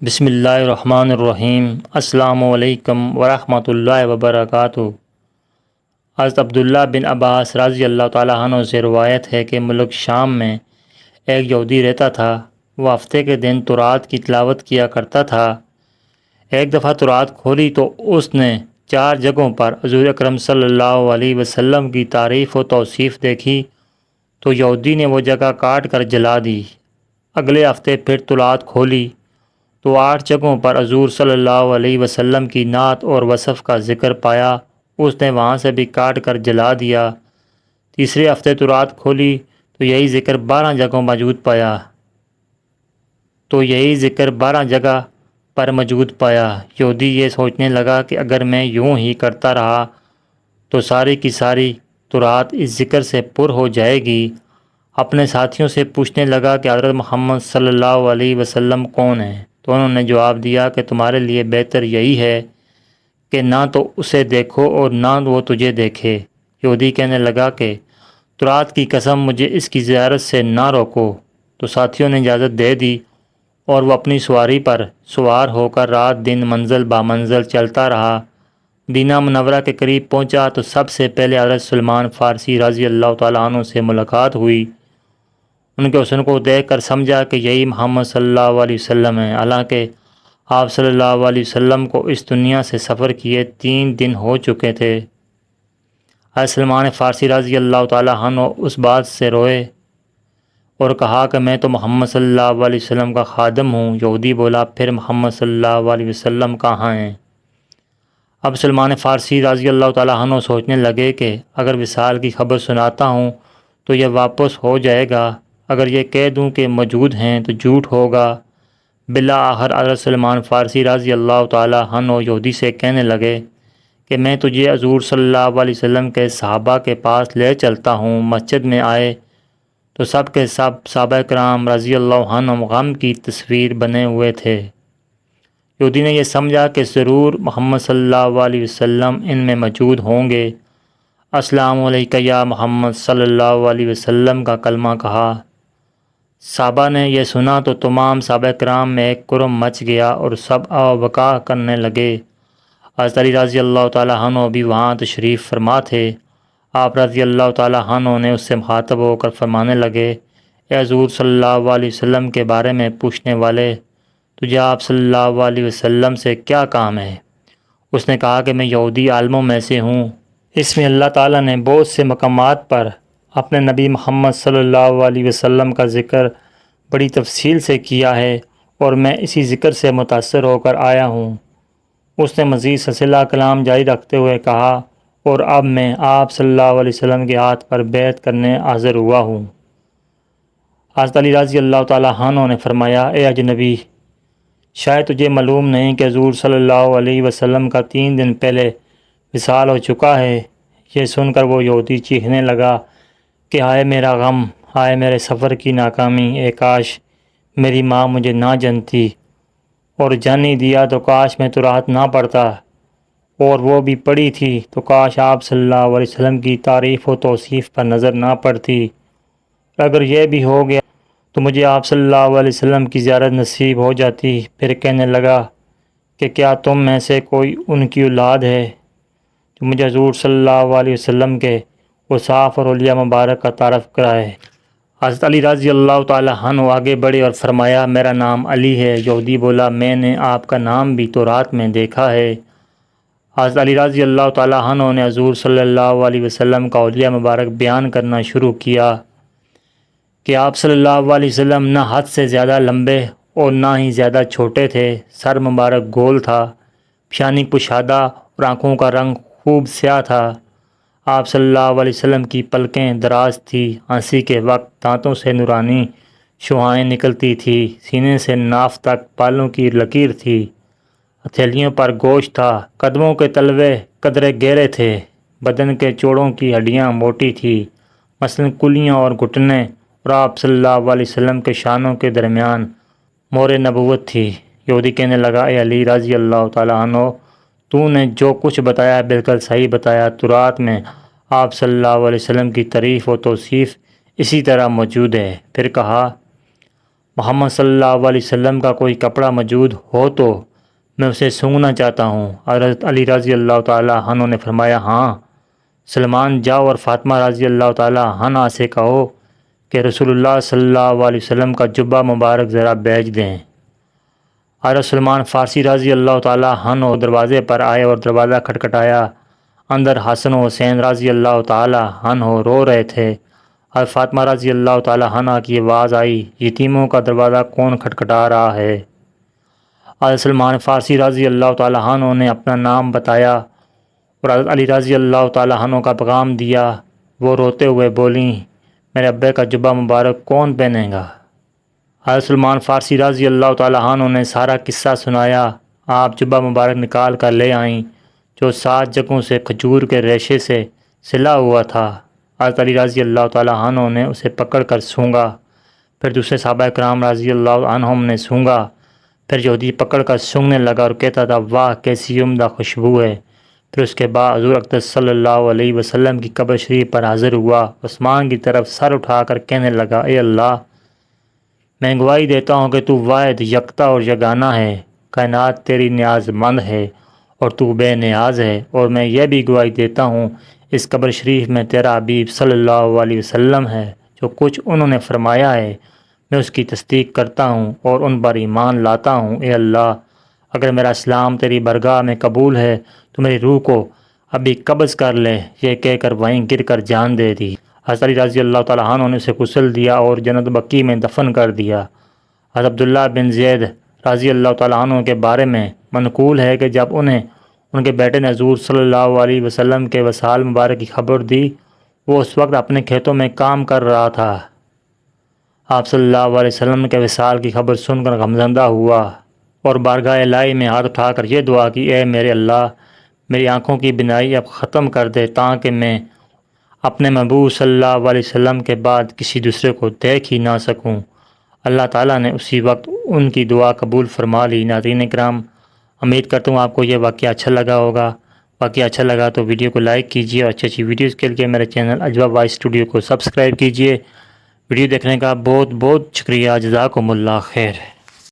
بسم اللہ الرحمن الرحیم۔ السلام علیکم ورحمۃ اللہ وبرکاتہ۔ حضرت عبداللہ بن عباس رضی اللہ تعالیٰ عنہ سے روایت ہے کہ ملک شام میں ایک یہودی رہتا تھا۔ وہ ہفتے کے دن تورات کی تلاوت کیا کرتا تھا۔ ایک دفعہ تورات کھولی تو اس نے 4 جگہوں پر حضور اکرم صلی اللہ علیہ وسلم کی تعریف و توصیف دیکھی تو یہودی نے وہ جگہ کاٹ کر جلا دی۔ اگلے ہفتے پھر تورات کھولی تو 8 جگہوں پر حضور صلی اللہ علیہ وسلم کی نعت اور وصف کا ذکر پایا، اس نے وہاں سے بھی کاٹ کر جلا دیا۔ تیسرے ہفتے تورات کھولی تو یہی ذکر 12 جگہوں پر موجود پایا۔ یہودی یہ سوچنے لگا کہ اگر میں یوں ہی کرتا رہا تو ساری کی ساری تورات اس ذکر سے پر ہو جائے گی۔ اپنے ساتھیوں سے پوچھنے لگا کہ حضرت محمد صلی اللہ علیہ وسلم کون ہیں؟ تو انہوں نے جواب دیا کہ تمہارے لیے بہتر یہی ہے کہ نہ تو اسے دیکھو اور نہ وہ تجھے دیکھے۔ یہودی کہنے لگا کہ تورات کی قسم مجھے اس کی زیارت سے نہ روکو۔ تو ساتھیوں نے اجازت دے دی اور وہ اپنی سواری پر سوار ہو کر رات دن منزل با منزل چلتا رہا۔ مدینہ منورہ کے قریب پہنچا تو سب سے پہلے حضرت سلمان فارسی رضی اللہ تعالیٰ عنہ سے ملاقات ہوئی۔ ان کے حسن کو دیکھ کر سمجھا کہ یہی محمد صلی اللہ علیہ وسلم ہیں، حالانکہ آپ صلی اللہ علیہ وسلم کو اس دنیا سے سفر کیے 3 دن ہو چکے تھے۔ حضرت سلمان فارسی رضی اللہ تعالیٰ عنہ اس بات سے روئے اور کہا کہ میں تو محمد صلی اللہ علیہ وسلم کا خادم ہوں۔ یہودی بولا، پھر محمد صلی اللہ علیہ وسلم کہاں ہیں؟ اب سلمان فارسی رضی اللہ تعالیٰ عنہ سوچنے لگے کہ اگر وصال کی خبر سناتا ہوں تو یہ واپس ہو جائے گا، اگر یہ کہہ دوں کہ موجود ہیں تو جھوٹ ہوگا۔ بالآخر حضرت سلمان فارسی رضی اللہ تعالیٰ عنہ یہودی سے کہنے لگے کہ میں تجھے حضور صلی اللہ علیہ وسلم کے صحابہ کے پاس لے چلتا ہوں۔ مسجد میں آئے تو سب کے سب صحابہ کرام رضی اللہ عنہم غم کی تصویر بنے ہوئے تھے۔ یہودی نے یہ سمجھا کہ ضرور محمد صلی اللہ علیہ وسلم ان میں موجود ہوں گے۔ السلام علیکہ یا محمد صلی اللہ علیہ وسلم کا کلمہ کہا۔ صحابہ نے یہ سنا تو تمام صحابہ کرام میں ایک کرم مچ گیا اور سب آوبکا کرنے لگے۔ حضرت علی رضی اللہ تعالیٰ عنہ بھی وہاں تشریف فرما تھے۔ آپ رضی اللہ تعالیٰ عنہ نے اس سے مخاطب ہو کر فرمانے لگے، اے حضور صلی اللہ علیہ وسلم کے بارے میں پوچھنے والے، تجھے آپ صلی اللہ علیہ وسلم سے کیا کام ہے؟ اس نے کہا کہ میں یہودی عالموں میں سے ہوں۔ اس میں اللہ تعالیٰ نے بہت سے مقامات پر اپنے نبی محمد صلی اللہ علیہ وسلم کا ذکر بڑی تفصیل سے کیا ہے اور میں اسی ذکر سے متاثر ہو کر آیا ہوں۔ اس نے مزید سلسلہ کلام جاری رکھتے ہوئے کہا، اور اب میں آپ صلی اللہ علیہ وسلم کے ہاتھ پر بیعت کرنے حاضر ہوا ہوں۔ حضرت علی رضی اللہ تعالیٰ عنہ نے فرمایا، اے اجنبی، شاید تجھے معلوم نہیں کہ حضور صلی اللہ علیہ وسلم کا 3 دن پہلے وصال ہو چکا ہے۔ یہ سن کر وہ یہودی چیخنے لگا کہ ہائے میرا غم، ہائے میرے سفر کی ناکامی، اے کاش میری ماں مجھے نہ جانتی، اور جان ہی دیا تو کاش میں تورات نہ پڑھتا، اور وہ بھی پڑھی تھی تو کاش آپ صلی اللہ علیہ وسلم کی تعریف و توصیف پر نظر نہ پڑتی، اگر یہ بھی ہو گیا تو مجھے آپ صلی اللہ علیہ وسلم کی زیارت نصیب ہو جاتی۔ پھر کہنے لگا کہ کیا تم میں سے کوئی ان کی اولاد ہے جو مجھے حضور صلی اللہ علیہ وسلم کے اوصاف اور اولیاء مبارک کا تعارف کرائے؟ حضرت علی رضی اللہ تعالیٰ عنہ آگے بڑھے اور فرمایا، میرا نام علی ہے۔ یہودی بولا، میں نے آپ کا نام بھی تورات میں دیکھا ہے۔ حضرت علی رضی اللہ تعالیٰ عنہ نے حضور صلی اللہ علیہ وسلم کا اولیاء مبارک بیان کرنا شروع کیا کہ آپ صلی اللہ علیہ وسلم نہ حد سے زیادہ لمبے اور نہ ہی زیادہ چھوٹے تھے، سر مبارک گول تھا، پیشانی کشادہ اور آنکھوں کا رنگ خوب سیاہ تھا۔ آپ صلی اللہ علیہ وسلم کی پلکیں دراز تھی، ہنسی کے وقت دانتوں سے نورانی شعاعیں نکلتی تھی، سینے سے ناف تک بالوں کی لکیر تھی، ہتھیلیوں پر گوشت تھا، قدموں کے تلوے قدرے گہرے تھے، بدن کے جوڑوں کی ہڈیاں موٹی تھیں، مثلاً کلیاں اور گھٹنے، اور آپ صلی اللہ علیہ وسلم کے شانوں کے درمیان مہر نبوت تھی۔ یہودی کہنے لگا، اے علی رضی اللہ تعالیٰ عنہ، تو نے جو کچھ بتایا بالکل صحیح بتایا۔ تورات میں آپ صلی اللہ علیہ وسلم کی تعریف و توصیف اسی طرح موجود ہے۔ پھر کہا، محمد صلی اللہ علیہ وسلم کا کوئی کپڑا موجود ہو تو میں اسے سونگھنا چاہتا ہوں۔ حضرت علی رضی اللہ تعالیٰ عنہ نے فرمایا ہاں۔ سلمان جاؤ اور فاطمہ رضی اللہ تعالیٰ عنہا سے کہو کہ رسول اللہ صلی اللہ علیہ وسلم کا جبہ مبارک ذرا بھیج دیں۔ حضرت سلمان فارسی رضی اللہ تعالیٰ عنہ دروازے پر آئے اور دروازہ کھٹکھٹایا۔ اندر حسن و حسین رضی اللہ تعالیٰ عنہ رو رہے تھے۔ حضرت فاطمہ رضی اللہ تعالیٰ عنہ کی آواز آئی، یتیموں کا دروازہ کون کھٹکھٹا رہا ہے؟ حضرت سلمان فارسی رضی اللہ تعالیٰ عنہ نے اپنا نام بتایا اور حضرت علی رضی اللہ تعالیٰ عنہ کا پیغام دیا۔ وہ روتے ہوئے بولیں، میرے ابے کا جبہ مبارک کون پہنے گا؟ حضرت سلمان فارسی رضی اللہ تعالیٰ عنہ نے سارا قصہ سنایا۔ آپ جبہ مبارک نکال کر لے آئیں جو 7 جگہوں سے کھجور کے ریشے سے سلا ہوا تھا۔ حضرت علی رضی اللہ تعالیٰ عنہ نے اسے پکڑ کر سونگا، پھر دوسرے صحابہ کرام رضی اللہ عنہم نے سونگا، پھر یہودی پکڑ کر سونگنے لگا اور کہتا تھا واہ کیسی عمدہ خوشبو ہے۔ پھر اس کے بعد حضور اقدس صلی اللہ علیہ وسلم کی قبر شریف پر حاضر ہوا، آسمان کی طرف سر اٹھا کر کہنے لگا، اے اللہ، میں گواہی دیتا ہوں کہ تو واحد یکتا اور یگانہ ہے، کائنات تیری نیاز مند ہے اور تو بے نیاز ہے، اور میں یہ بھی گواہی دیتا ہوں اس قبر شریف میں تیرا حبیب صلی اللہ علیہ وسلم ہے، جو کچھ انہوں نے فرمایا ہے میں اس کی تصدیق کرتا ہوں اور ان پر ایمان لاتا ہوں۔ اے اللہ، اگر میرا اسلام تیری بارگاہ میں قبول ہے تو میری روح کو ابھی قبض کر لے، یہ کہہ کر وہیں گر کر جان دے دی۔ حضرت علی رضی اللہ تعالیٰ عنہ نے اسے غسل دیا اور جنت بقیع میں دفن کر دیا۔ حضرت عبداللہ بن زید رضی اللہ تعالیٰ عنہ کے بارے میں منقول ہے کہ جب انہیں ان کے بیٹے نے حضور صلی اللہ علیہ وسلم کے وصال مبارک کی خبر دی، وہ اس وقت اپنے کھیتوں میں کام کر رہا تھا۔ آپ صلی اللہ علیہ وسلم کے وصال کی خبر سن کر غمزدہ ہوا اور بارگاہ الہی میں ہاتھ اٹھا کر یہ دعا کی، اے میرے اللہ، میری آنکھوں کی بینائی اب ختم کر دے تاکہ میں اپنے محبوب صلی اللہ علیہ وسلم کے بعد کسی دوسرے کو دیکھ ہی نہ سکوں۔ اللہ تعالیٰ نے اسی وقت ان کی دعا قبول فرما لی۔ ناظرین کرام، امید کرتا ہوں آپ کو یہ واقعہ اچھا لگا ہوگا۔ واقعہ اچھا لگا تو ویڈیو کو لائک کیجیے اور اچھی ویڈیوز کے لیے میرے چینل اجوا وائس اسٹوڈیو کو سبسکرائب کیجیے۔ ویڈیو دیکھنے کا بہت بہت شکریہ۔ جزاکم اللہ خیر۔